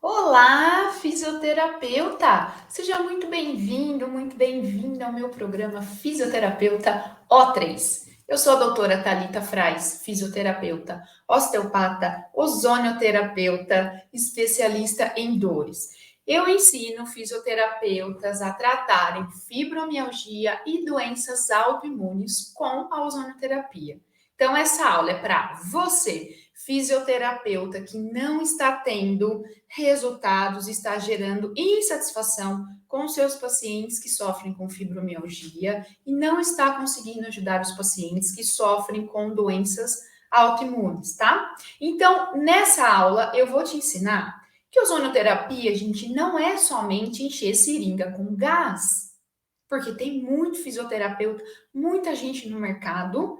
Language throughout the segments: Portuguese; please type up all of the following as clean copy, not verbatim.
Olá, fisioterapeuta! Seja muito bem-vinda ao meu programa Fisioterapeuta O3. Eu sou a doutora Thalita Frais, fisioterapeuta, osteopata, ozonioterapeuta, especialista em dores. Eu ensino fisioterapeutas a tratarem fibromialgia e doenças autoimunes com a ozonioterapia. Então, essa aula é para você, fisioterapeuta, que não está tendo resultados, está gerando insatisfação com seus pacientes que sofrem com fibromialgia e não está conseguindo ajudar os pacientes que sofrem com doenças autoimunes, tá? Então, nessa aula, eu vou te ensinar que ozonoterapia, gente, não é somente encher seringa com gás, porque tem muito fisioterapeuta, muita gente no mercado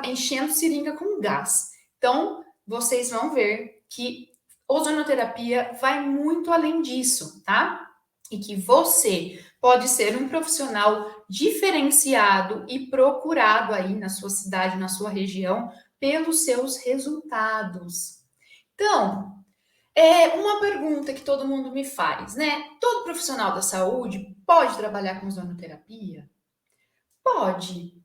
enchendo seringa com gás. Então, vocês vão ver que ozonoterapia vai muito além disso, tá? E que você pode ser um profissional diferenciado e procurado aí na sua cidade, na sua região, pelos seus resultados. Então, é uma pergunta que todo mundo me faz, né? Todo profissional da saúde pode trabalhar com ozonoterapia?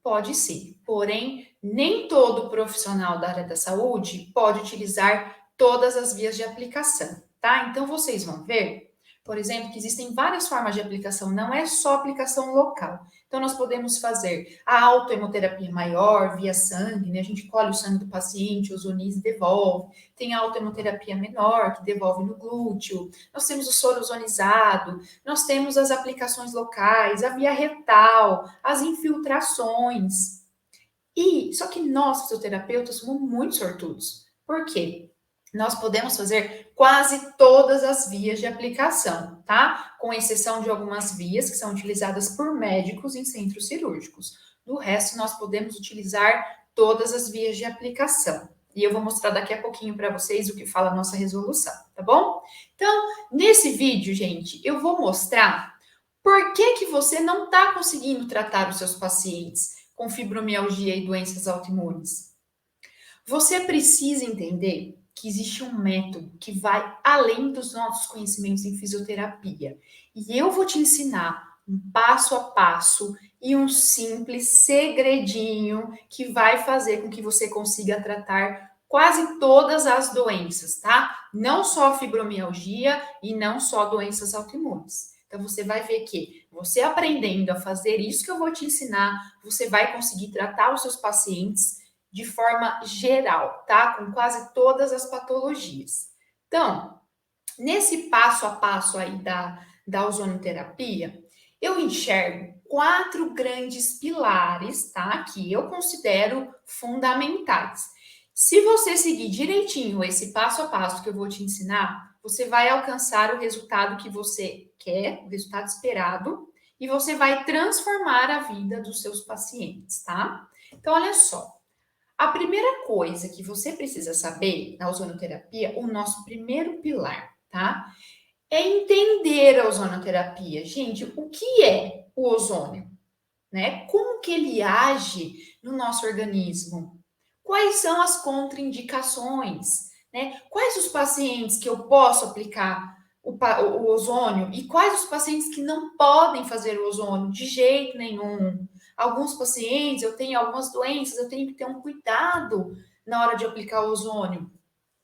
Pode ser. Porém, nem todo profissional da área da saúde pode utilizar todas as vias de aplicação, tá? Então, vocês vão ver, por exemplo, que existem várias formas de aplicação, não é só aplicação local. Então, nós podemos fazer a autohemoterapia maior, via sangue, né? A gente colhe o sangue do paciente, ozoniza e devolve. Tem a autohemoterapia menor, que devolve no glúteo. Nós temos o soro ozonizado, nós temos as aplicações locais, a via retal, as infiltrações. E só que nós, fisioterapeutas, somos muito sortudos. Por quê? Nós podemos fazer quase todas as vias de aplicação, tá? Com exceção de algumas vias que são utilizadas por médicos em centros cirúrgicos. Do resto, nós podemos utilizar todas as vias de aplicação. E eu vou mostrar daqui a pouquinho para vocês o que fala a nossa resolução, tá bom? Então, nesse vídeo, gente, eu vou mostrar por que que você não está conseguindo tratar os seus pacientes com fibromialgia e doenças autoimunes? Você precisa entender que existe um método que vai além dos nossos conhecimentos em fisioterapia. E eu vou te ensinar um passo a passo e um simples segredinho que vai fazer com que você consiga tratar quase todas as doenças, tá? Não só fibromialgia e não só doenças autoimunes. Então você vai ver que você aprendendo a fazer isso que eu vou te ensinar, você vai conseguir tratar os seus pacientes de forma geral, tá? Com quase todas as patologias. Então, nesse passo a passo aí da ozonoterapia, eu enxergo quatro grandes pilares, tá? Que eu considero fundamentais. Se você seguir direitinho esse passo a passo que eu vou te ensinar, você vai alcançar o resultado que você quer, o resultado esperado, e você vai transformar a vida dos seus pacientes, tá? Então, olha só. A primeira coisa que você precisa saber na ozonoterapia, o nosso primeiro pilar, tá? É entender a ozonoterapia. Gente, o que é o ozônio, né? Como que ele age no nosso organismo? Quais são as contraindicações, né? Quais os pacientes que eu posso aplicar o ozônio e quais os pacientes que não podem fazer o ozônio de jeito nenhum? Alguns pacientes, eu tenho algumas doenças, eu tenho que ter um cuidado na hora de aplicar o ozônio.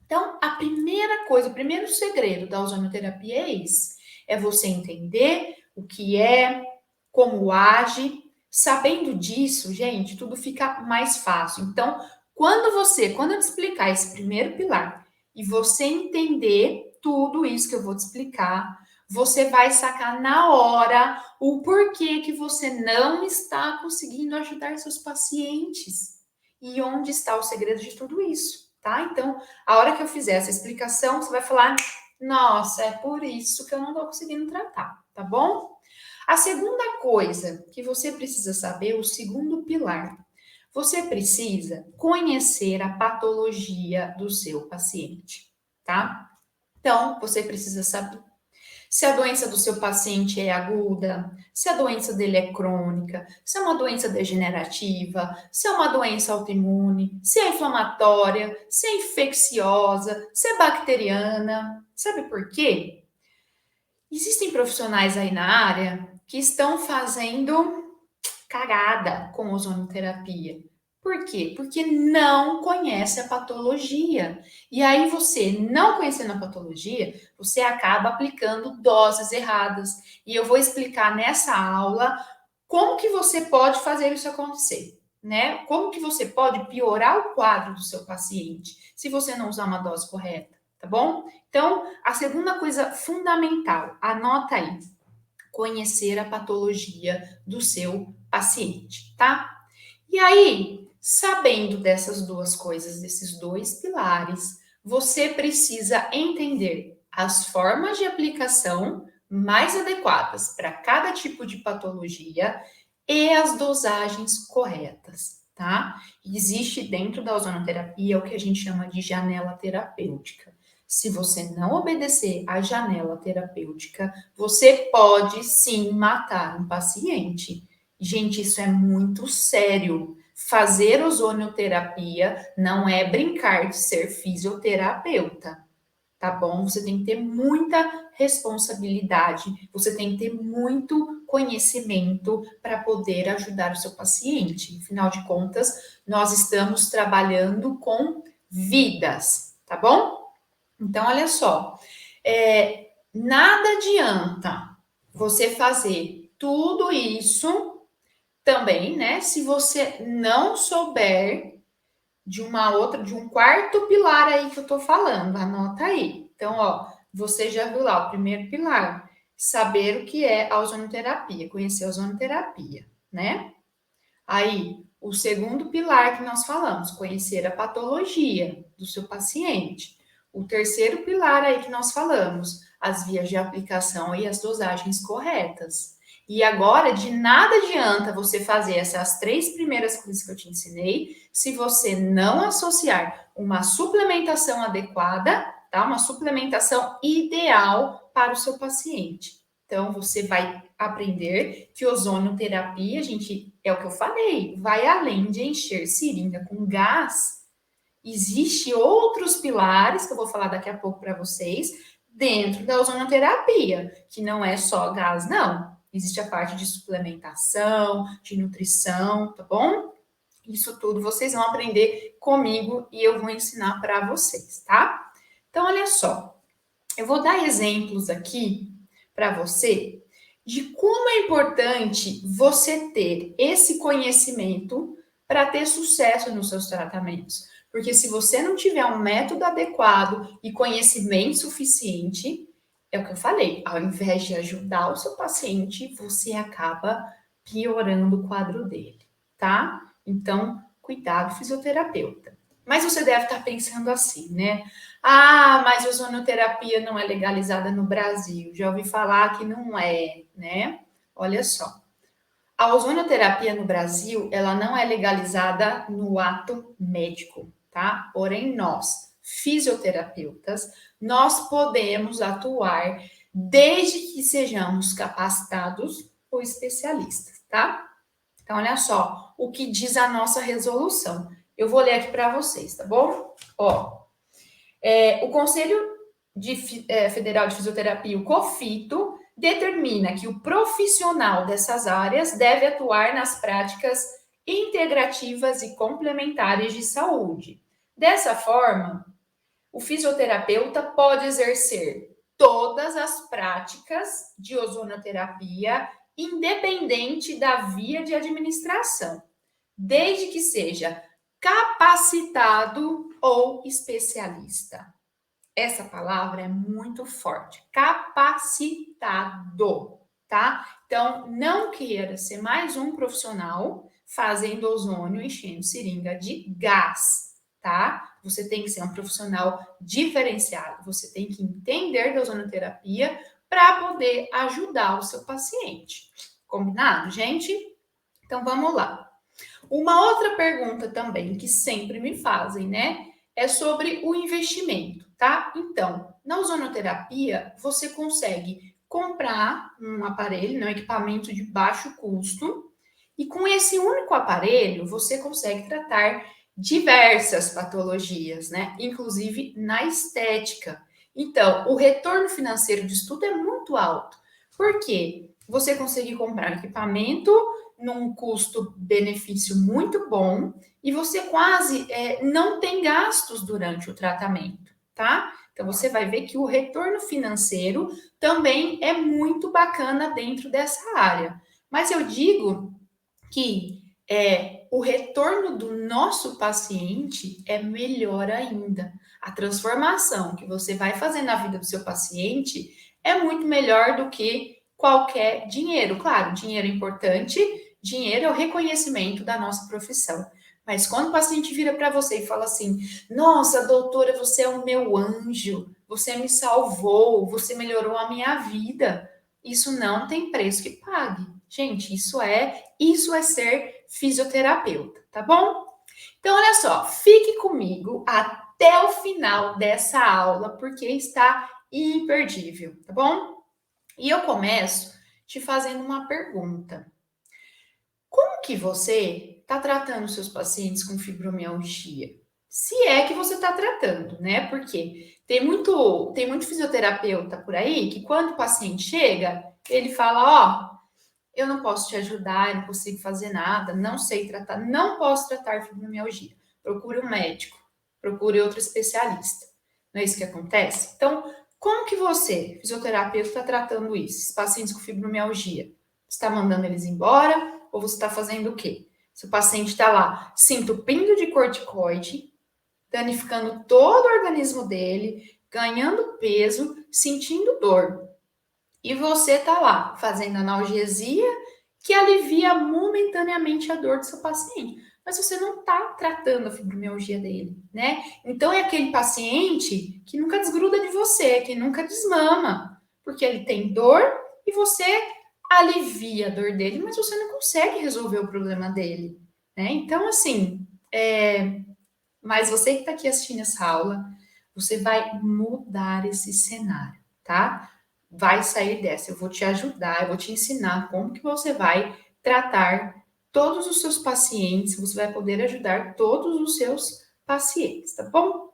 Então, a primeira coisa, o primeiro segredo da ozonioterapia é esse: é você entender o que é, como age. Sabendo disso, gente, tudo fica mais fácil. Então, quando eu te explicar esse primeiro pilar e você entender tudo isso que eu vou te explicar, você vai sacar na hora o porquê que você não está conseguindo ajudar seus pacientes e onde está o segredo de tudo isso, tá? Então, a hora que eu fizer essa explicação, você vai falar: nossa, é por isso que eu não estou conseguindo tratar, tá bom? A segunda coisa que você precisa saber, o segundo pilar, você precisa conhecer a patologia do seu paciente, tá? Então, você precisa saber Se a doença do seu paciente é aguda, se a doença dele é crônica, se é uma doença degenerativa, se é uma doença autoimune, se é inflamatória, se é infecciosa, se é bacteriana. Sabe por quê? Existem profissionais aí na área que estão fazendo cagada com ozonoterapia. Por quê? Porque não conhece a patologia. E aí você, não conhecendo a patologia, você acaba aplicando doses erradas. E eu vou explicar nessa aula como que você pode fazer isso acontecer, né? Como que você pode piorar o quadro do seu paciente se você não usar uma dose correta, tá bom? Então, a segunda coisa fundamental, anota aí, conhecer a patologia do seu paciente, tá? E aí, sabendo dessas duas coisas, desses dois pilares, você precisa entender as formas de aplicação mais adequadas para cada tipo de patologia e as dosagens corretas, tá? Existe dentro da ozonoterapia o que a gente chama de janela terapêutica. Se você não obedecer à janela terapêutica, você pode sim matar um paciente. Gente, isso é muito sério. Fazer ozonioterapia não é brincar de ser fisioterapeuta, tá bom? Você tem que ter muita responsabilidade, você tem que ter muito conhecimento para poder ajudar o seu paciente. Afinal de contas, nós estamos trabalhando com vidas, tá bom? Então, olha só, nada adianta você fazer tudo isso também, né? Se você não souber de um quarto pilar aí que eu tô falando, anota aí. Então, ó, você já viu lá o primeiro pilar, saber o que é a ozonoterapia, conhecer a ozonoterapia, né? Aí, o segundo pilar que nós falamos, conhecer a patologia do seu paciente. O terceiro pilar aí que nós falamos, as vias de aplicação e as dosagens corretas. E agora, de nada adianta você fazer essas três primeiras coisas que eu te ensinei, se você não associar uma suplementação adequada, tá? Uma suplementação ideal para o seu paciente. Então, você vai aprender que ozonioterapia, gente, é o que eu falei, vai além de encher seringa com gás. Existem outros pilares, que eu vou falar daqui a pouco para vocês, dentro da ozonoterapia, que não é só gás, não. Existe a parte de suplementação, de nutrição, tá bom? Isso tudo vocês vão aprender comigo e eu vou ensinar para vocês, tá? Então, olha só, eu vou dar exemplos aqui para você de como é importante você ter esse conhecimento para ter sucesso nos seus tratamentos. Porque se você não tiver um método adequado e conhecimento suficiente, é o que eu falei, ao invés de ajudar o seu paciente, você acaba piorando o quadro dele, tá? Então, cuidado, fisioterapeuta. Mas você deve estar pensando assim, né? Ah, mas a ozonoterapia não é legalizada no Brasil. Já ouvi falar que não é, né? Olha só. A ozonoterapia no Brasil, ela não é legalizada no ato médico, tá? Porém, nós, fisioterapeutas, nós podemos atuar desde que sejamos capacitados ou especialistas, tá? Então, olha só o que diz a nossa resolução. Eu vou ler aqui para vocês, tá bom? Ó, o Conselho Federal de Fisioterapia, o COFITO, determina que o profissional dessas áreas deve atuar nas práticas integrativas e complementares de saúde. Dessa forma, o fisioterapeuta pode exercer todas as práticas de ozonoterapia, independente da via de administração, desde que seja capacitado ou especialista. Essa palavra é muito forte. Capacitado, tá? Então, não queira ser mais um profissional fazendo ozônio, enchendo seringa de gás, tá? Você tem que ser um profissional diferenciado. Você tem que entender da ozonoterapia para poder ajudar o seu paciente. Combinado, gente? Então, vamos lá. Uma outra pergunta também que sempre me fazem, né? É sobre o investimento, tá? Então, na ozonoterapia, você consegue comprar um aparelho, né, um equipamento de baixo custo, e com esse único aparelho você consegue tratar diversas patologias, né, inclusive na estética. Então, o retorno financeiro disso tudo é muito alto. Por quê? Você consegue comprar um equipamento num custo-benefício muito bom e você quase não tem gastos durante o tratamento, tá? Então, você vai ver que o retorno financeiro também é muito bacana dentro dessa área. Mas eu digo que o retorno do nosso paciente é melhor ainda. A transformação que você vai fazer na vida do seu paciente é muito melhor do que qualquer dinheiro. Claro, dinheiro é importante, dinheiro é o reconhecimento da nossa profissão. Mas quando o paciente vira para você e fala assim: nossa, doutora, você é o meu anjo, você me salvou, você melhorou a minha vida. Isso não tem preço que pague. Gente, isso é ser fisioterapeuta, tá bom? Então, olha só, fique comigo até o final dessa aula, porque está imperdível, tá bom? E eu começo te fazendo uma pergunta. Como que você está tratando seus pacientes com fibromialgia? Se é que você está tratando, né? Porque tem muito fisioterapeuta por aí que quando o paciente chega, ele fala, ó, eu não posso te ajudar, eu não consigo fazer nada, não sei tratar, não posso tratar fibromialgia. Procure um médico, procure outro especialista. Não é isso que acontece? Então, como que você, fisioterapeuta, está tratando isso? Esses pacientes com fibromialgia? Você está mandando eles embora ou você está fazendo o quê? Se o paciente está lá se entupindo de corticoide, danificando todo o organismo dele, ganhando peso, sentindo dor. E você está lá fazendo analgesia que alivia momentaneamente a dor do seu paciente. Mas você não está tratando a fibromialgia dele, né? Então é aquele paciente que nunca desgruda de você, que nunca desmama, porque ele tem dor e você alivia a dor dele, mas você não consegue resolver o problema dele, né? Então, assim, mas você que está aqui assistindo essa aula, você vai mudar esse cenário, tá? Vai sair dessa. Eu vou te ajudar, eu vou te ensinar como que você vai tratar todos os seus pacientes, você vai poder ajudar todos os seus pacientes, tá bom?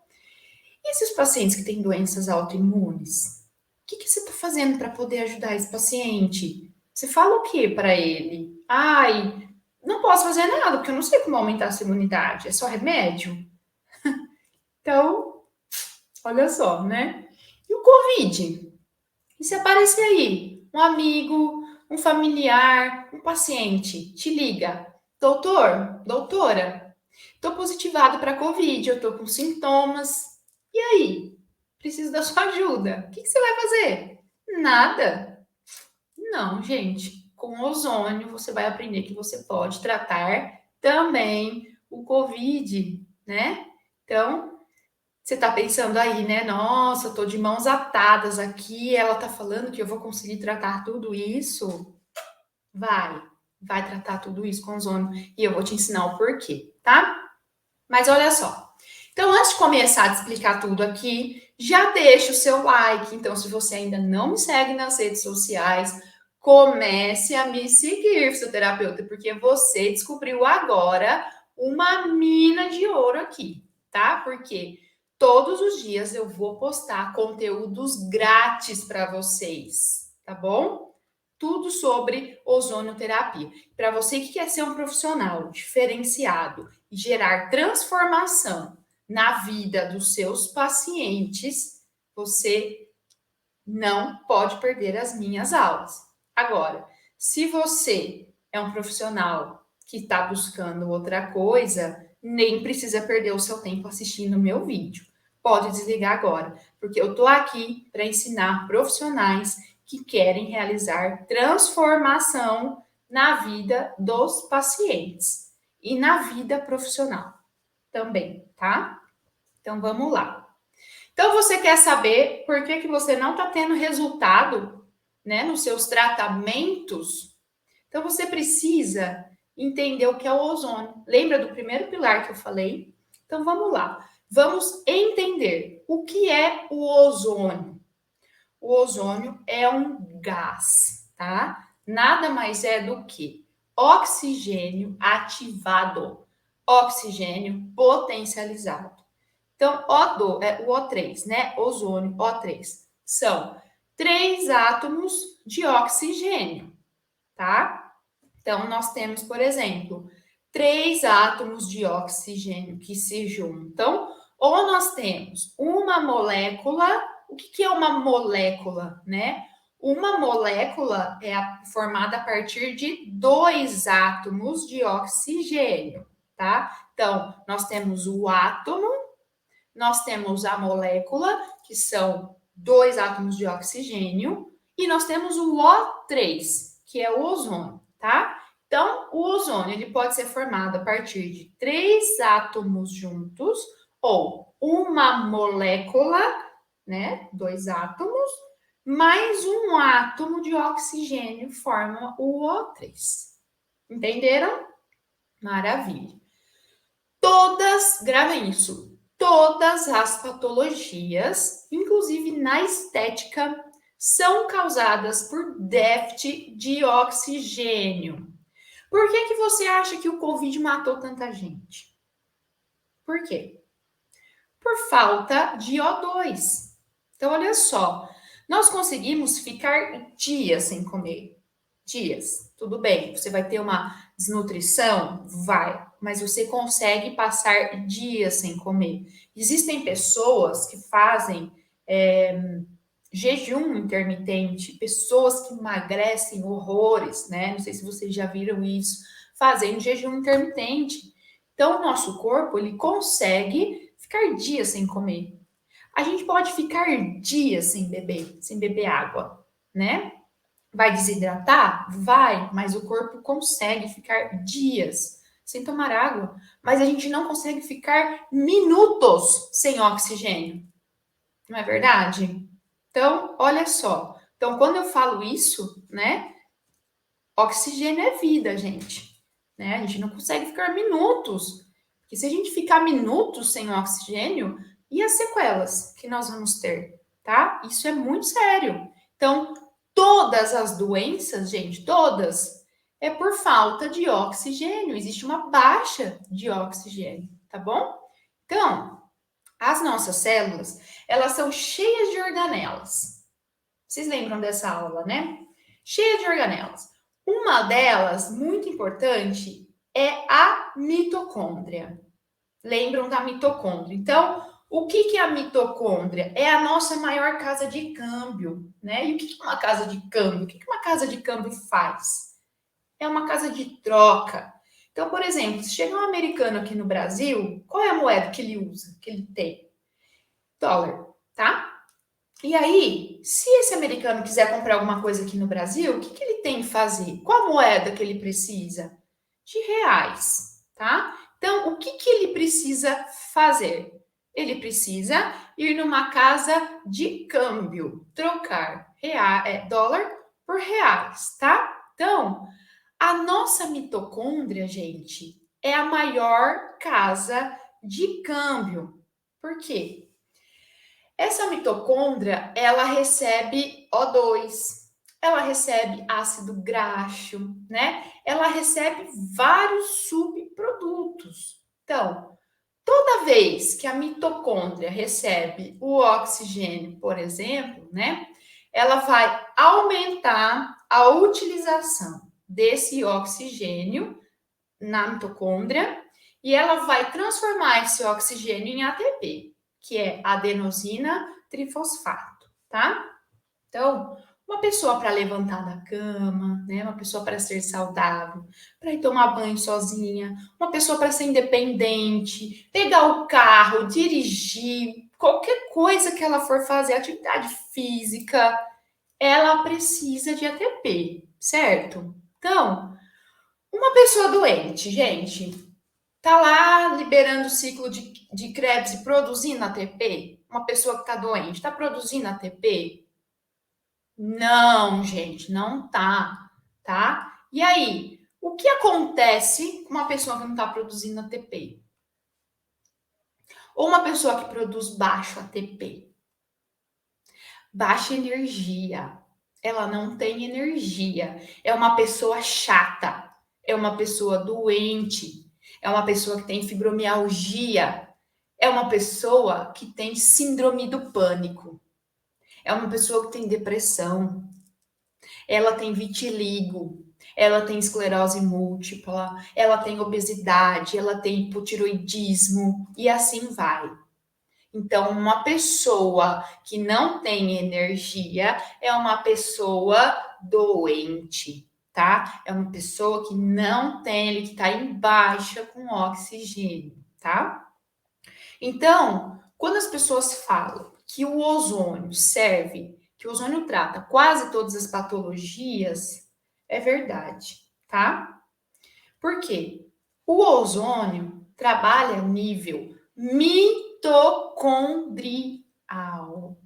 E esses pacientes que têm doenças autoimunes? O que você está fazendo para poder ajudar esse paciente? Você fala o que para ele? Ai, não posso fazer nada, porque eu não sei como aumentar a sua imunidade. É só remédio? Então, olha só, né? E o Covid? E se aparecer aí um amigo, um familiar, um paciente, te liga, doutor, doutora, estou positivado para Covid, eu estou com sintomas. E aí? Preciso da sua ajuda. O que você vai fazer? Nada. Não, gente. Com ozônio, você vai aprender que você pode tratar também o Covid, né? Então, você tá pensando aí, né? Nossa, eu tô de mãos atadas aqui, ela tá falando que eu vou conseguir tratar tudo isso. Vai tratar tudo isso com ozônio e eu vou te ensinar o porquê, tá? Mas olha só. Então, antes de começar a te explicar tudo aqui, já deixa o seu like. Então, se você ainda não me segue nas redes sociais, comece a me seguir, fisioterapeuta, porque você descobriu agora uma mina de ouro aqui, tá? Porque todos os dias eu vou postar conteúdos grátis para vocês, tá bom? Tudo sobre ozonioterapia. Para você que quer ser um profissional diferenciado e gerar transformação na vida dos seus pacientes, você não pode perder as minhas aulas. Agora, se você é um profissional que está buscando outra coisa, nem precisa perder o seu tempo assistindo o meu vídeo. Pode desligar agora, porque eu estou aqui para ensinar profissionais que querem realizar transformação na vida dos pacientes e na vida profissional também, tá? Então vamos lá. Então você quer saber por que você não está tendo resultado, né, nos seus tratamentos? Então você precisa entender o que é o ozônio. Lembra do primeiro pilar que eu falei? Então vamos lá. Vamos entender o que é o ozônio. o ozônio é um gás, tá? Nada mais é do que oxigênio ativado, oxigênio potencializado. Então, o O3, né? Ozônio, O3, são 3 átomos de oxigênio, tá? Então, nós temos, por exemplo, 3 átomos de oxigênio que se juntam, ou nós temos uma molécula. O que é uma molécula, né? Uma molécula é formada a partir de 2 átomos de oxigênio, tá? Então, nós temos o átomo, nós temos a molécula, que são 2 átomos de oxigênio, e nós temos o O3, que é o ozônio, tá? Então, o ozônio ele pode ser formado a partir de 3 átomos juntos, ou uma molécula, né? 2 átomos, mais um átomo de oxigênio forma o O3. Entenderam? Maravilha. Gravem isso, todas as patologias, inclusive na estética, são causadas por déficit de oxigênio. Por que você acha que o Covid matou tanta gente? Por quê? Por falta de O2. Então, olha só, nós conseguimos ficar dias sem comer. Dias, tudo bem, você vai ter uma desnutrição? Vai, mas você consegue passar dias sem comer. Existem pessoas que fazem jejum intermitente, pessoas que emagrecem horrores, né? Não sei se vocês já viram isso, fazendo jejum intermitente. Então, o nosso corpo, ele consegue ficar dias sem comer. A gente pode ficar dias sem beber água, né? Vai desidratar? Vai, mas o corpo consegue ficar dias sem tomar água, mas a gente não consegue ficar minutos sem oxigênio. Não é verdade? Então, olha só. Então, quando eu falo isso, né? Oxigênio é vida, gente. Né? A gente não consegue ficar minutos. Porque se a gente ficar minutos sem oxigênio, e as sequelas que nós vamos ter, tá? Isso é muito sério. Então, todas as doenças, gente, todas, é por falta de oxigênio. Existe uma baixa de oxigênio, tá bom? Então, as nossas células, elas são cheias de organelas. Vocês lembram dessa aula, né? Cheia de organelas. Uma delas, muito importante, é a mitocôndria. Lembram da mitocôndria? Então, o que é a mitocôndria? É a nossa maior casa de câmbio, né? E o que é uma casa de câmbio? O que uma casa de câmbio faz? É uma casa de troca. Então, por exemplo, se chega um americano aqui no Brasil, qual é a moeda que ele usa, que ele tem? Dólar, tá? E aí, se esse americano quiser comprar alguma coisa aqui no Brasil, o que ele tem que fazer? Qual a moeda que ele precisa? De reais, tá? Então, o que ele precisa fazer? Ele precisa ir numa casa de câmbio, trocar dólar por reais, tá? Então, a nossa mitocôndria, gente, é a maior casa de câmbio. Por quê? Essa mitocôndria, ela recebe O2, ela recebe ácido graxo, né? Ela recebe vários subprodutos. Então, toda vez que a mitocôndria recebe o oxigênio, por exemplo, né? Ela vai aumentar a utilização desse oxigênio na mitocôndria e ela vai transformar esse oxigênio em ATP, que é adenosina trifosfato, tá? Então, uma pessoa para levantar da cama, né? Uma pessoa para ser saudável, para ir tomar banho sozinha, uma pessoa para ser independente, pegar o carro, dirigir, qualquer coisa que ela for fazer, atividade física, ela precisa de ATP, certo? Então, uma pessoa doente, gente, tá lá liberando o ciclo de Krebs e produzindo ATP? Uma pessoa que tá doente, tá produzindo ATP? Não, gente, não tá, tá? E aí, o que acontece com uma pessoa que não tá produzindo ATP? Ou uma pessoa que produz baixo ATP? baixa energia. Ela não tem energia. É uma pessoa chata. É uma pessoa doente. É uma pessoa que tem fibromialgia. É uma pessoa que tem síndrome do pânico. É uma pessoa que tem depressão. Ela tem vitiligo. Ela tem esclerose múltipla. Ela tem obesidade. Ela tem hipotiroidismo. E assim vai. Então, uma pessoa que não tem energia é uma pessoa doente, tá? É uma pessoa que não tem, ele que está em baixa com oxigênio, tá? Então, quando as pessoas falam que o ozônio serve, que o ozônio trata quase todas as patologias, é verdade, tá? Por quê? O ozônio trabalha a nível mitocondrial,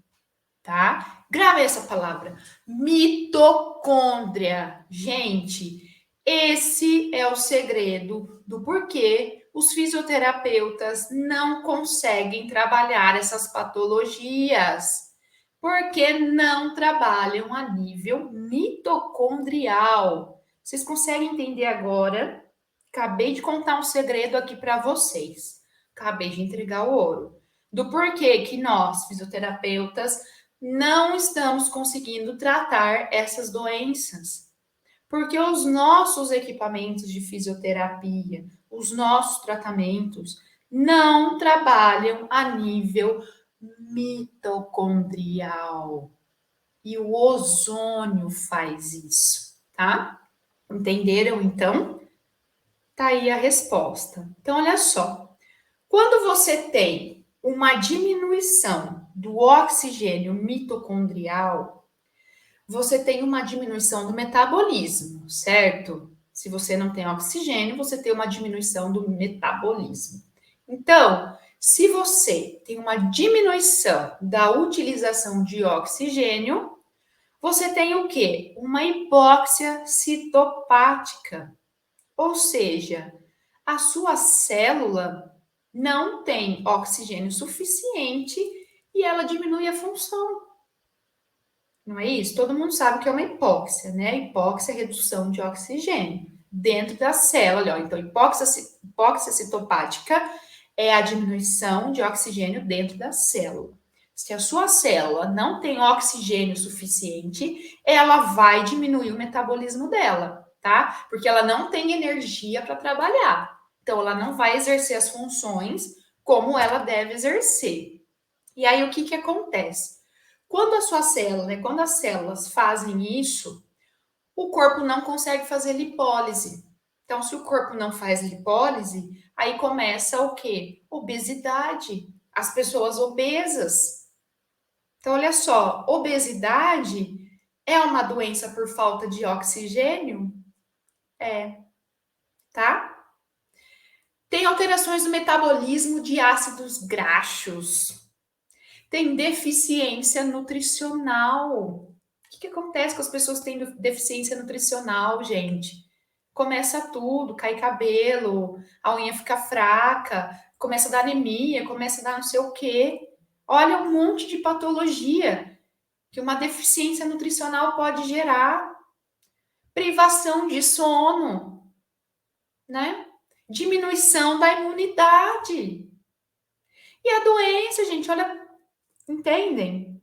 tá? Grave essa palavra, mitocôndria. Gente, esse é o segredo do porquê os fisioterapeutas não conseguem trabalhar essas patologias. Porque não trabalham a nível mitocondrial. Vocês conseguem entender agora? Acabei de contar um segredo aqui para vocês. Acabei de entregar o ouro. Do porquê que nós, fisioterapeutas, não estamos conseguindo tratar essas doenças. Porque os nossos equipamentos de fisioterapia, os nossos tratamentos, não trabalham a nível mitocondrial. E o ozônio faz isso, tá? Entenderam então? Tá aí a resposta. Então, olha só. Quando você tem uma diminuição do oxigênio mitocondrial, você tem uma diminuição do metabolismo, certo? Se você não tem oxigênio, você tem uma diminuição do metabolismo. Então, se você tem uma diminuição da utilização de oxigênio, você tem o quê? Uma hipóxia citopática. Ou seja, a sua célula não tem oxigênio suficiente e ela diminui a função. Não é isso? Todo mundo sabe que é uma hipóxia, né? Hipóxia é redução de oxigênio dentro da célula. Olha, então, hipóxia citopática é a diminuição de oxigênio dentro da célula. Se a sua célula não tem oxigênio suficiente, ela vai diminuir o metabolismo dela, tá? Porque ela não tem energia para trabalhar. Então, ela não vai exercer as funções como ela deve exercer. E aí, o que que acontece? Quando a sua célula, né, quando as células fazem isso, o corpo não consegue fazer lipólise. Então, se o corpo não faz lipólise, aí começa o quê? Obesidade. As pessoas obesas. Então, olha só, obesidade é uma doença por falta de oxigênio? É, tá? Tem alterações no metabolismo de ácidos graxos. Tem deficiência nutricional. O que acontece com as pessoas que têm deficiência nutricional, gente? Começa tudo, cai cabelo, a unha fica fraca, começa a dar anemia, começa a dar não sei o quê. Olha um monte de patologia que uma deficiência nutricional pode gerar. Privação de sono, né? Diminuição da imunidade. E a doença, gente, olha, entendem?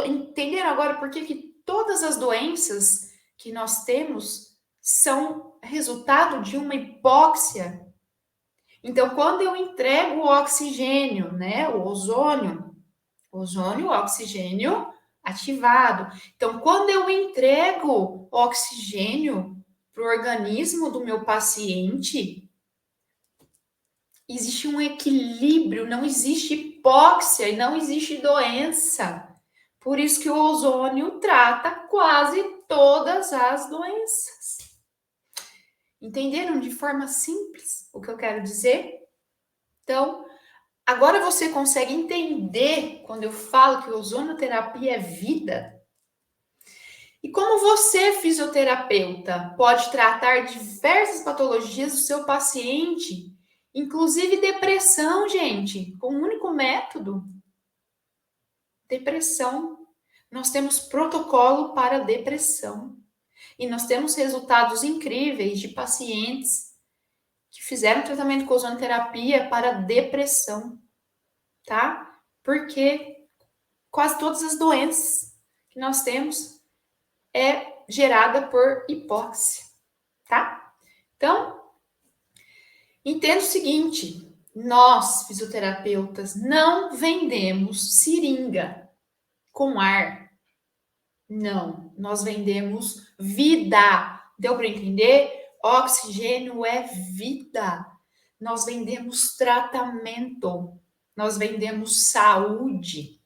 Entenderam agora por que todas as doenças que nós temos são resultado de uma hipóxia? Então, quando eu entrego o oxigênio, né, o ozônio, oxigênio ativado. Então, quando eu entrego oxigênio para o organismo do meu paciente, existe um equilíbrio, não existe hipóxia e não existe doença. Por isso que o ozônio trata quase todas as doenças. Entenderam de forma simples o que eu quero dizer? Então, agora você consegue entender quando eu falo que ozonoterapia é vida? E como você, fisioterapeuta, pode tratar diversas patologias do seu paciente, inclusive depressão, gente, com um único método? depressão. Nós temos protocolo para depressão. E nós temos resultados incríveis de pacientes que fizeram tratamento com ozonoterapia para depressão, tá? Porque quase todas as doenças que nós temos é gerada por hipóxia, tá? Então, entenda o seguinte, nós, fisioterapeutas, não vendemos seringa com ar. Não, nós vendemos vida. Deu para entender? Oxigênio é vida. Nós vendemos tratamento. Nós vendemos saúde,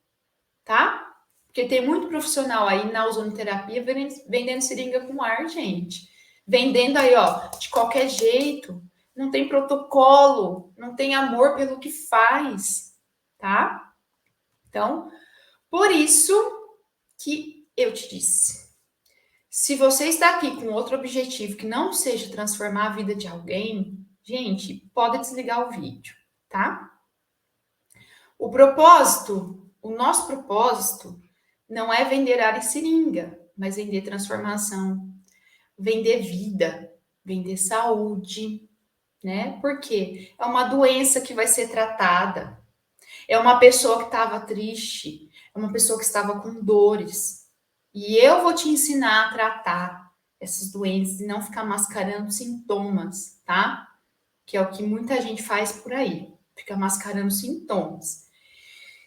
tá? Porque tem muito profissional aí na ozonoterapia vendendo seringa com ar, gente. Vendendo aí, ó, de qualquer jeito. Não tem protocolo, não tem amor pelo que faz, tá? Então, por isso que eu te disse. Se você está aqui com outro objetivo que não seja transformar a vida de alguém, gente, pode desligar o vídeo, tá? O propósito, o nosso propósito não é vender ar e seringa, mas vender transformação, vender vida, vender saúde, né? Porque é uma doença que vai ser tratada. É uma pessoa que estava triste, é uma pessoa que estava com dores. E eu vou te ensinar a tratar essas doenças e não ficar mascarando sintomas, tá? Que é o que muita gente faz por aí, fica mascarando sintomas.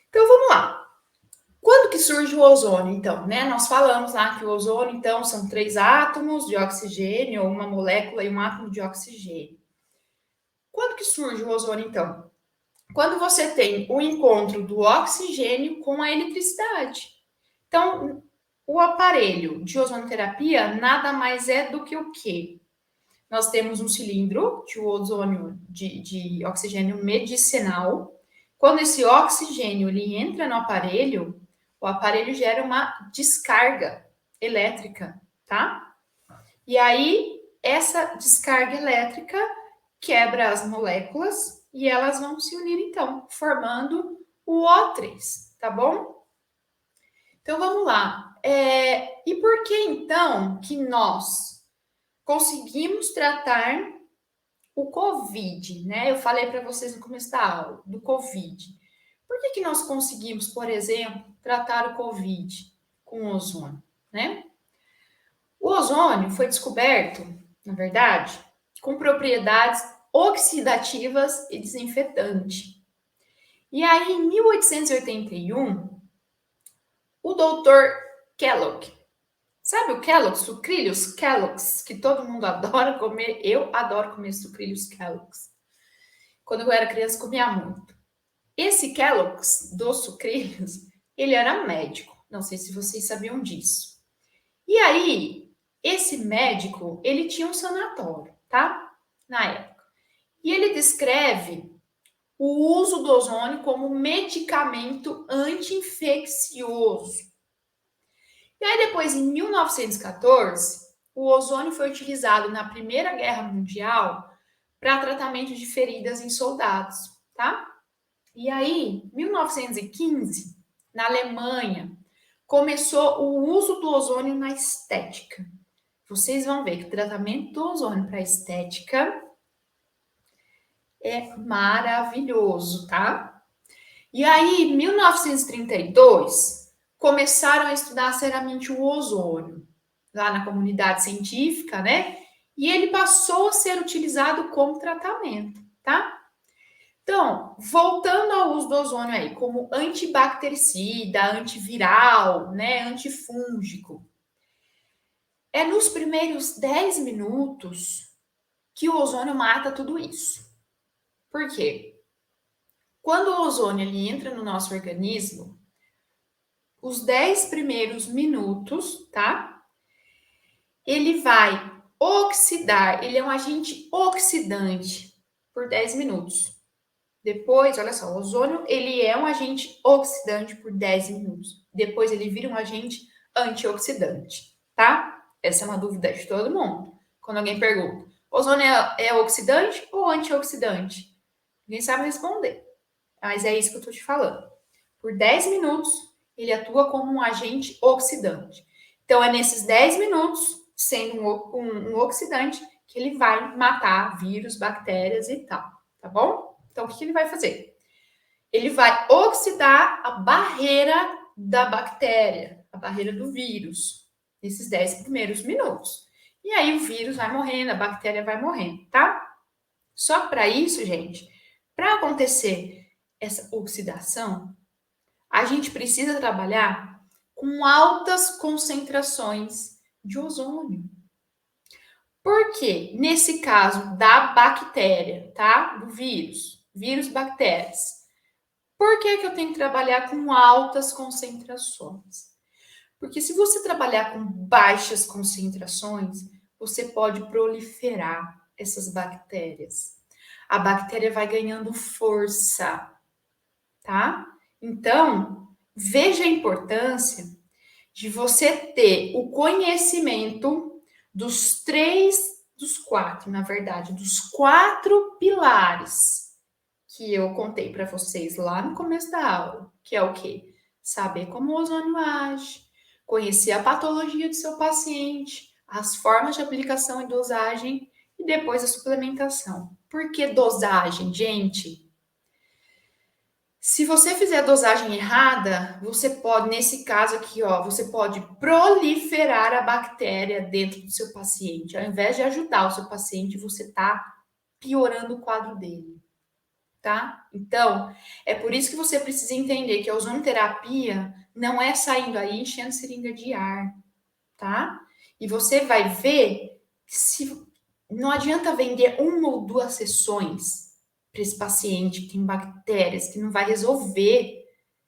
Então vamos lá. Quando que surge o ozônio, então, né? Nós falamos lá que o ozônio, então, são 3 átomos de oxigênio, ou uma molécula e um átomo de oxigênio. Quando que surge o ozônio, então? Quando você tem o encontro do oxigênio com a eletricidade. Então, o aparelho de ozonoterapia nada mais é do que o quê? Nós temos um cilindro de ozônio de oxigênio medicinal. Quando esse oxigênio ele entra no aparelho, o aparelho gera uma descarga elétrica, tá? E aí, essa descarga elétrica quebra as moléculas e elas vão se unir, então, formando o O3, tá bom? Então, vamos lá. E por que, então, que nós conseguimos tratar o COVID, né? Eu falei para vocês no começo da aula, do COVID. Por que nós conseguimos, por exemplo, tratar o COVID com ozônio, né? O ozônio foi descoberto, na verdade, com propriedades oxidativas e desinfetante. E aí, em 1881, o doutor Kellogg, sabe o Kellogg's, sucrilhos Kellogg's, que todo mundo adora comer? Eu adoro comer sucrilhos Kellogg's. Quando eu era criança, comia muito. Esse Kellogg's dos sucrilhos, ele era médico. Não sei se vocês sabiam disso. E aí, esse médico, ele tinha um sanatório, tá? Na época. E ele descreve o uso do ozônio como medicamento anti-infeccioso. E aí, depois, em 1914, o ozônio foi utilizado na Primeira Guerra Mundial para tratamento de feridas em soldados, tá? E aí, em 1915, na Alemanha, começou o uso do ozônio na estética. Vocês vão ver que o tratamento do ozônio para estética é maravilhoso, tá? E aí, em 1932, começaram a estudar seriamente o ozônio, lá na comunidade científica, né? E ele passou a ser utilizado como tratamento, tá? Então, voltando ao uso do ozônio aí, como antibactericida, antiviral, né, antifúngico. É nos primeiros 10 minutos que o ozônio mata tudo isso. Por quê? Quando o ozônio ele entra no nosso organismo, os 10 primeiros minutos, tá? Ele vai oxidar, ele é um agente oxidante por 10 minutos. Depois, olha só, o ozônio, ele é um agente oxidante por 10 minutos. Depois ele vira um agente antioxidante, tá? Essa é uma dúvida de todo mundo. Quando alguém pergunta, ozônio é oxidante ou antioxidante? Ninguém sabe responder. Mas é isso que eu tô te falando. Por 10 minutos, ele atua como um agente oxidante. Então, é nesses 10 minutos, sendo um oxidante, que ele vai matar vírus, bactérias e tal, tá bom? Então, o que ele vai fazer? Ele vai oxidar a barreira da bactéria, a barreira do vírus, nesses 10 primeiros minutos. E aí o vírus vai morrendo, a bactéria vai morrendo, tá? Só que para isso, gente, para acontecer essa oxidação, a gente precisa trabalhar com altas concentrações de ozônio. Por quê? Nesse caso da bactéria, tá? Do vírus, bactérias. Por que eu tenho que trabalhar com altas concentrações? Porque se você trabalhar com baixas concentrações, você pode proliferar essas bactérias. A bactéria vai ganhando força, tá? Então, veja a importância de você ter o conhecimento dos quatro, na verdade, dos 4 pilares que eu contei para vocês lá no começo da aula, que é o quê? Saber como o ozônio age, conhecer a patologia do seu paciente, as formas de aplicação e dosagem e depois a suplementação. Por que dosagem, gente? Se você fizer a dosagem errada, você pode, nesse caso aqui, ó, você pode proliferar a bactéria dentro do seu paciente. Ao invés de ajudar o seu paciente, você está piorando o quadro dele, tá? Então, é por isso que você precisa entender que a ozonoterapia não é saindo aí enchendo seringa de ar, tá? E você vai ver que se não adianta vender uma ou duas sessões para esse paciente que tem bactérias, que não vai resolver.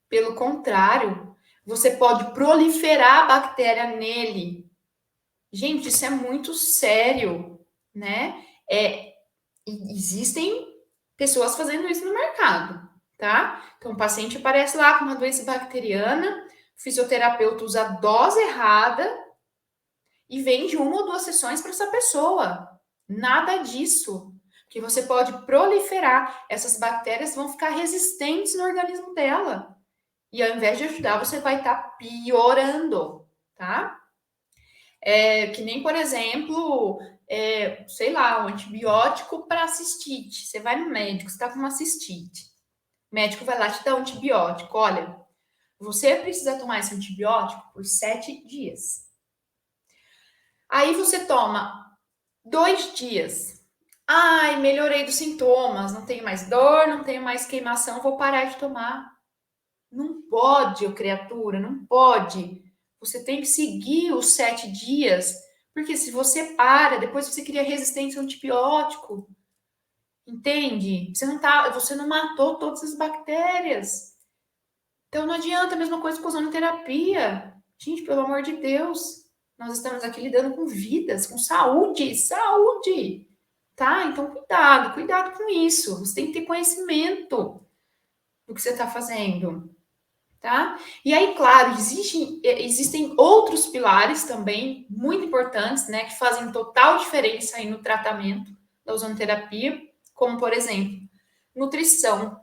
Pelo contrário, você pode proliferar a bactéria nele. Gente, isso é muito sério, né? Existem pessoas fazendo isso no mercado, tá? Então, o paciente aparece lá com uma doença bacteriana, o fisioterapeuta usa a dose errada e vende uma ou duas sessões para essa pessoa. Nada disso. Que você pode proliferar, essas bactérias vão ficar resistentes no organismo dela. E ao invés de ajudar, você vai estar piorando, tá? Que nem, por exemplo, sei lá, um antibiótico para cistite. Você vai no médico, você está com uma cistite. O médico vai lá te dar um antibiótico. Olha, você precisa tomar esse antibiótico por 7 dias. Aí você toma 2 dias. Ai, melhorei dos sintomas, não tenho mais dor, não tenho mais queimação, vou parar de tomar. Não pode, ô criatura, não pode. Você tem que seguir os 7 dias, porque se você para, depois você cria resistência ao antibiótico. Entende? Você não matou todas as bactérias. Então não adianta a mesma coisa com ozonoterapia. Gente, pelo amor de Deus, nós estamos aqui lidando com vidas, com saúde, saúde. Tá? Então cuidado com isso. Você tem que ter conhecimento do que você está fazendo. Tá? E aí, claro, existem outros pilares também muito importantes, né, que fazem total diferença aí no tratamento da ozonoterapia, como, por exemplo, nutrição,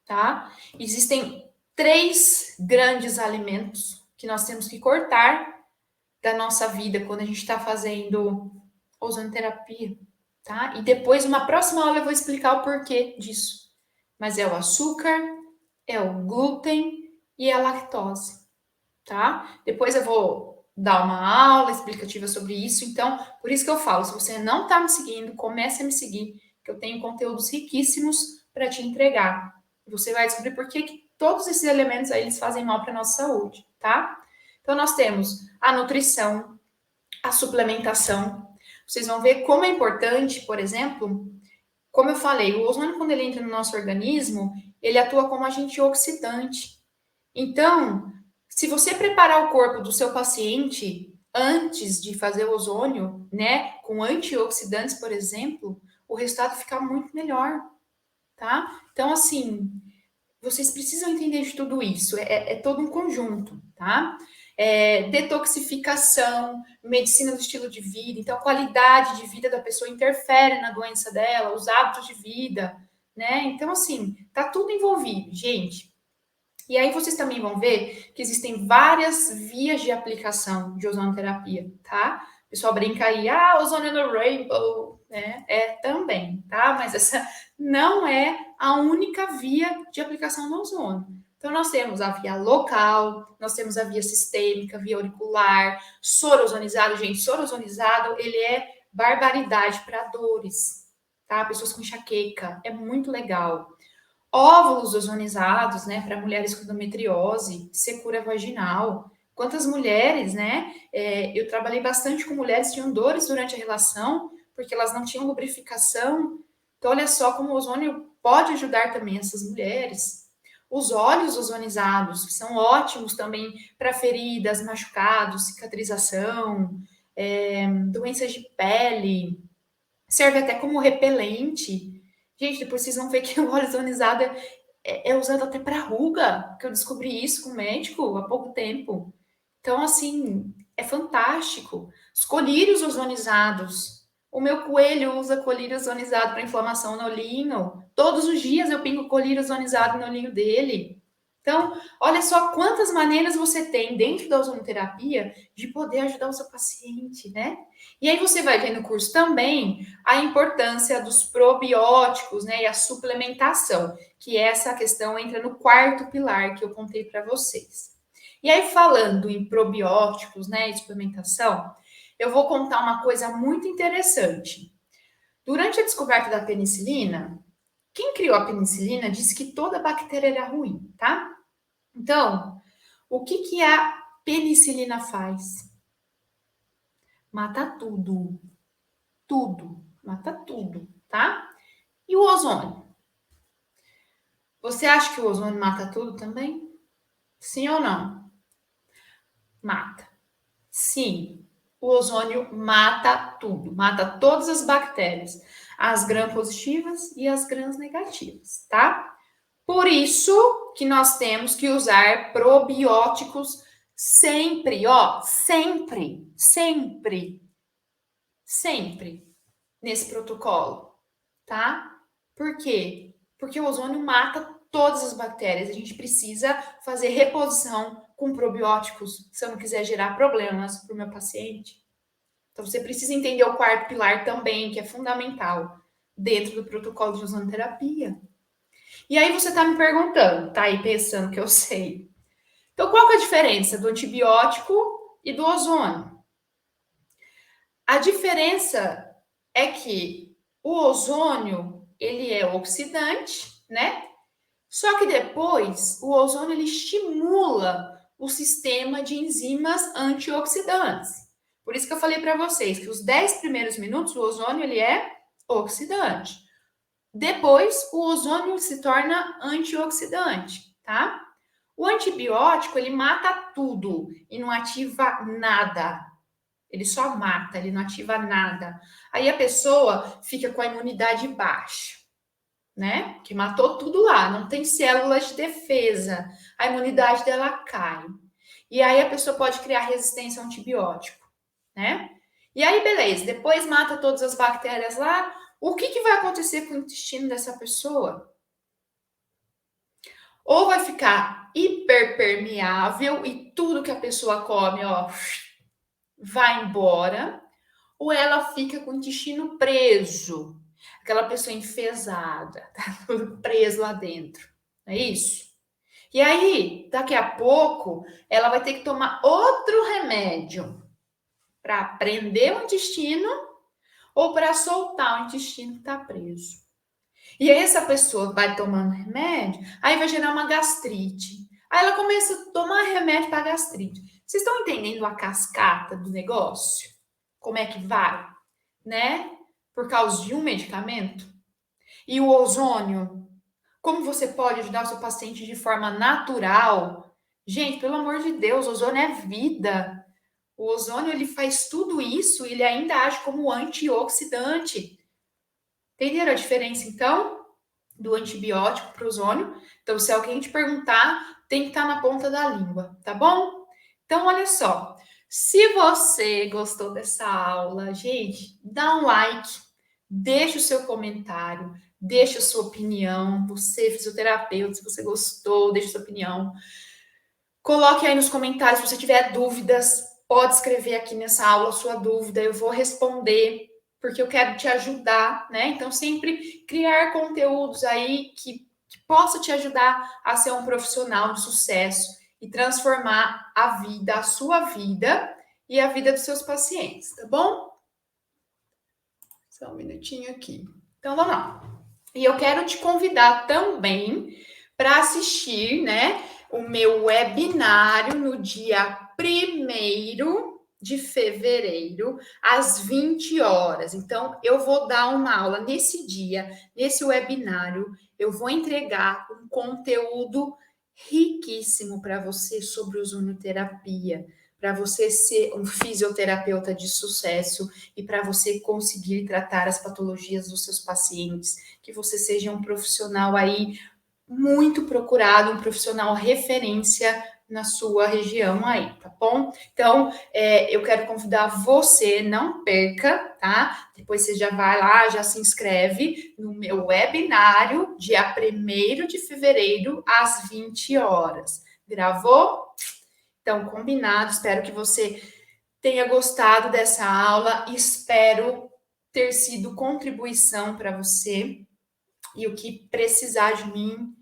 tá? Existem 3 grandes alimentos que nós temos que cortar da nossa vida quando a gente está fazendo ozonoterapia, tá? E depois, numa próxima aula, eu vou explicar o porquê disso. Mas é o açúcar, é o glúten e a lactose, tá? Depois eu vou dar uma aula explicativa sobre isso. Então, por isso que eu falo, se você não está me seguindo, comece a me seguir, que eu tenho conteúdos riquíssimos para te entregar. Você vai descobrir por que todos esses elementos aí eles fazem mal para nossa saúde, tá? Então, nós temos a nutrição, a suplementação. Vocês vão ver como é importante, por exemplo, como eu falei, o ozônio, quando ele entra no nosso organismo, ele atua como agente oxidante. Então, se você preparar o corpo do seu paciente antes de fazer o ozônio, né, com antioxidantes, por exemplo, o resultado fica muito melhor, tá? Então, assim, vocês precisam entender de tudo isso, é todo um conjunto, tá? Detoxificação, medicina do estilo de vida, então a qualidade de vida da pessoa interfere na doença dela, os hábitos de vida, né? Então, assim, tá tudo envolvido, gente. E aí vocês também vão ver que existem várias vias de aplicação de ozonoterapia, tá? O pessoal brinca aí, ozônio no rainbow, né? É também, tá? Mas essa não é a única via de aplicação do ozônio. Então, nós temos a via local, nós temos a via sistêmica, via auricular, soro ozonizado. Gente, soro ozonizado, ele é barbaridade para dores, tá? Pessoas com enxaqueca, é muito legal. Óvulos ozonizados, né, para mulheres com endometriose, secura vaginal. Quantas mulheres, né? Eu trabalhei bastante com mulheres que tinham dores durante a relação, porque elas não tinham lubrificação. Então, olha só como o ozônio pode ajudar também essas mulheres. Os óleos ozonizados, que são ótimos também para feridas, machucados, cicatrização, doenças de pele, serve até como repelente. Gente, depois vocês vão ver que o óleo ozonizado é usado até para ruga, que eu descobri isso com o médico há pouco tempo. Então, assim, é fantástico. Os colírios ozonizados. O meu coelho usa colírio ozonizado para inflamação no olhinho. Todos os dias eu pingo colírio ozonizado no olhinho dele. Então, olha só quantas maneiras você tem dentro da ozonoterapia de poder ajudar o seu paciente, né? E aí você vai ver no curso também a importância dos probióticos, né, e a suplementação, que essa questão entra no quarto pilar que eu contei para vocês. E aí, falando em probióticos, né, e suplementação, eu vou contar uma coisa muito interessante. Durante a descoberta da penicilina, quem criou a penicilina disse que toda bactéria era ruim, tá? Então, o que a penicilina faz? Mata tudo. Tudo. Mata tudo, tá? E o ozônio? Você acha que o ozônio mata tudo também? Sim ou não? Mata. Sim, o ozônio mata tudo, mata todas as bactérias, as gram-positivas e as gram-negativas, tá? Por isso que nós temos que usar probióticos sempre, ó, sempre, sempre, sempre nesse protocolo, tá? Por quê? Porque o ozônio mata todas as bactérias. A gente precisa fazer reposição com probióticos se eu não quiser gerar problemas para o meu paciente. Então, você precisa entender o quarto pilar também, que é fundamental dentro do protocolo de ozonoterapia. E aí você está me perguntando, tá aí pensando que eu sei. Então, qual que é a diferença do antibiótico e do ozônio? A diferença é que o ozônio, ele é oxidante, né? Só que depois, o ozônio, ele estimula o sistema de enzimas antioxidantes. Por isso que eu falei para vocês que os 10 primeiros minutos, o ozônio, ele é oxidante. Depois, o ozônio se torna antioxidante, tá? O antibiótico, ele mata tudo e não ativa nada. Ele só mata, ele não ativa nada. Aí a pessoa fica com a imunidade baixa, né? Que matou tudo lá, não tem células de defesa. A imunidade dela cai. E aí a pessoa pode criar resistência ao antibiótico, né? E aí, beleza, depois mata todas as bactérias lá. O que vai acontecer com o intestino dessa pessoa? Ou vai ficar hiperpermeável e tudo que a pessoa come, ó, vai embora, ou ela fica com o intestino preso, aquela pessoa enfesada, tá tudo preso lá dentro, não é isso? E aí, daqui a pouco, ela vai ter que tomar outro remédio para prender o intestino ou para soltar o intestino que está preso. E aí essa pessoa vai tomando remédio, aí vai gerar uma gastrite. Aí ela começa a tomar remédio para gastrite. Vocês estão entendendo a cascata do negócio? Como é que vai, né? Por causa de um medicamento? E o ozônio? Como você pode ajudar o seu paciente de forma natural? Gente, pelo amor de Deus, o ozônio é vida. O ozônio, ele faz tudo isso e ele ainda age como antioxidante. Entenderam a diferença, então, do antibiótico para o ozônio? Então, se alguém te perguntar, tem que estar na ponta da língua, tá bom? Então, olha só. Se você gostou dessa aula, gente, dá um like, deixa o seu comentário, deixa a sua opinião. Você, fisioterapeuta, se você gostou, deixa a sua opinião. Coloque aí nos comentários, se você tiver dúvidas, pode escrever aqui nessa aula a sua dúvida, eu vou responder, porque eu quero te ajudar, né? Então, sempre criar conteúdos aí que possa te ajudar a ser um profissional de sucesso e transformar a vida, a sua vida e a vida dos seus pacientes, tá bom? Só um minutinho aqui. Então, vamos lá. E eu quero te convidar também para assistir, né, o meu webinário no dia 1º de fevereiro, às 20 horas. Então, eu vou dar uma aula nesse dia, nesse webinário, eu vou entregar um conteúdo riquíssimo para você sobre ozonoterapia, para você ser um fisioterapeuta de sucesso e para você conseguir tratar as patologias dos seus pacientes, que você seja um profissional aí muito procurado, um profissional referência na sua região aí, tá bom? Então, eu quero convidar você, não perca, tá? Depois você já vai lá, já se inscreve no meu webinário, dia 1º de fevereiro, às 20 horas. Gravou? Então, combinado, espero que você tenha gostado dessa aula, espero ter sido contribuição para você, e o que precisar de mim,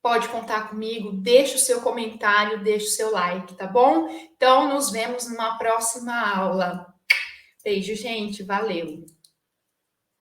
pode contar comigo, deixa o seu comentário, deixa o seu like, tá bom? Então, nos vemos numa próxima aula. Beijo, gente, valeu!